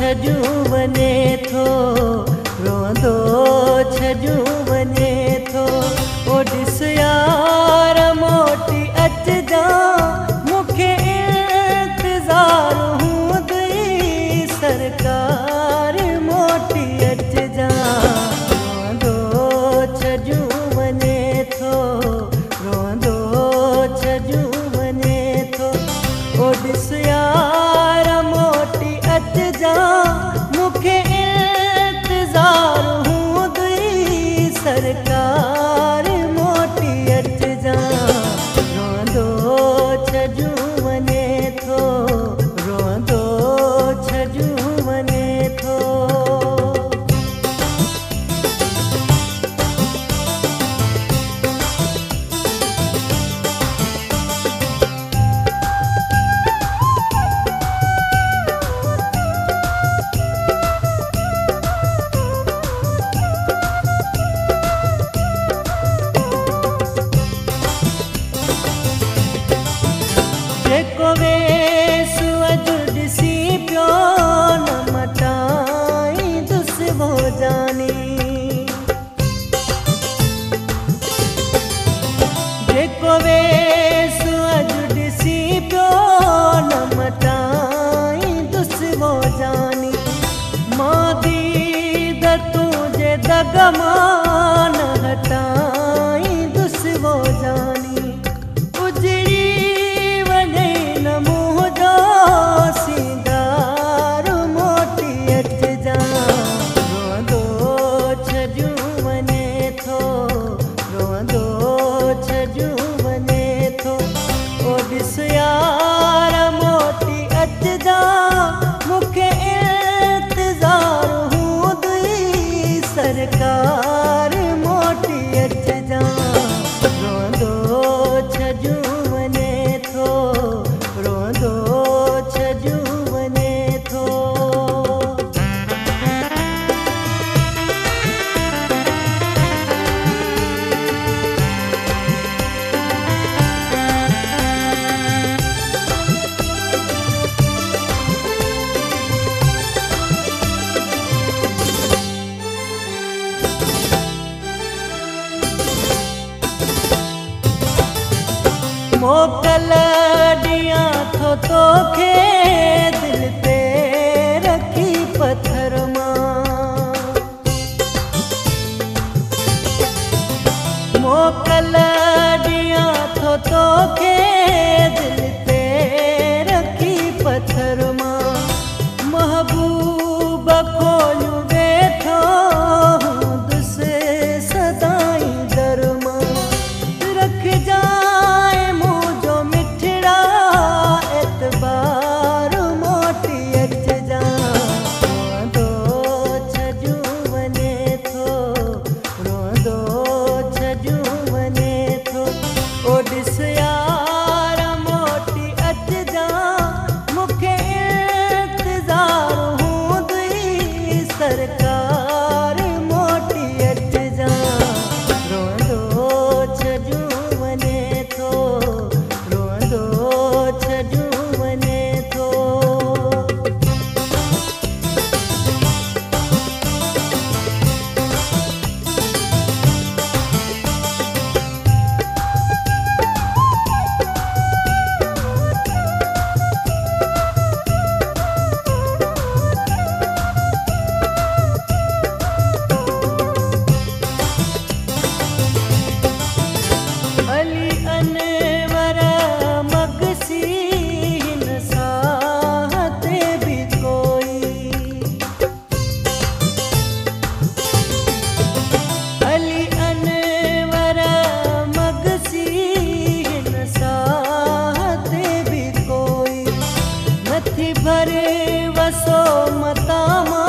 छॾियूं वञे थो, रोंदो छॾियूं वञे थो। ओ ॾिस यार मोटी अचिजां, मूंखे इंतज़ार हूंदई सरकार मोटी अचिजां। रोंदो छॾियूं वञे थो, रोंदो छॾियूं वञे थो। ओ ॾिस यार मोटी अचिजां, मूंखे इंतज़ार हूंदई सरकार मोटी अचिजां। रोंदो छॾियूं वञे थो, रोंदो छॾियूं वञे थो। जेको वेसु अॼु ॾिसी पियो न मटाईंदुसि वो जानी। जेको वेसु अॼु ॾिसी पियो न मटाईंदुसि वो जानी। मां दीद तुंहिंजे दग मां न हटाईंदुसि वो जानी। उजड़ी वञे न मुंहिंजो सिंगार मोटी अचिजां। रोंदो छॾियूं वञे थो, रोंदो छॾियूं वञे थो। ओ ॾिस यार मोटी अचिजां, मूंखे इंतज़ार हूंदई सरकार मोटी अचिजां। रोंदो छॾियूं वञे थो, रोंदो छॾियूं वञे थो। मोकल ॾियां थो तोखे दिल ते रखी पत्थर मां। मोकल ॾियां थो तोखे दिल ते रखी पत्थर मां। महबूब खोलियूं वेठो हूंदुसि सदाई दर मां। रखजांइ मुंहिंजो मिठड़ा एतबार मोटी अचिजां। रोंदो छॾियूं वञे थो, रोंदो छॾियूं वञे थो। ओ ॾिस यार मोटी अचिजां, मूंखे इंतज़ार हूंदई सरकार मोटी अचिजां। रोंदो छॾियूं वञे थो, रोंदो छॾियूं वञे थो। अली अनवर मगसी हिन साहते भी कोई। अली अनवर मगसी हिन साहते भी कोई। नथी भरे वसो मता मां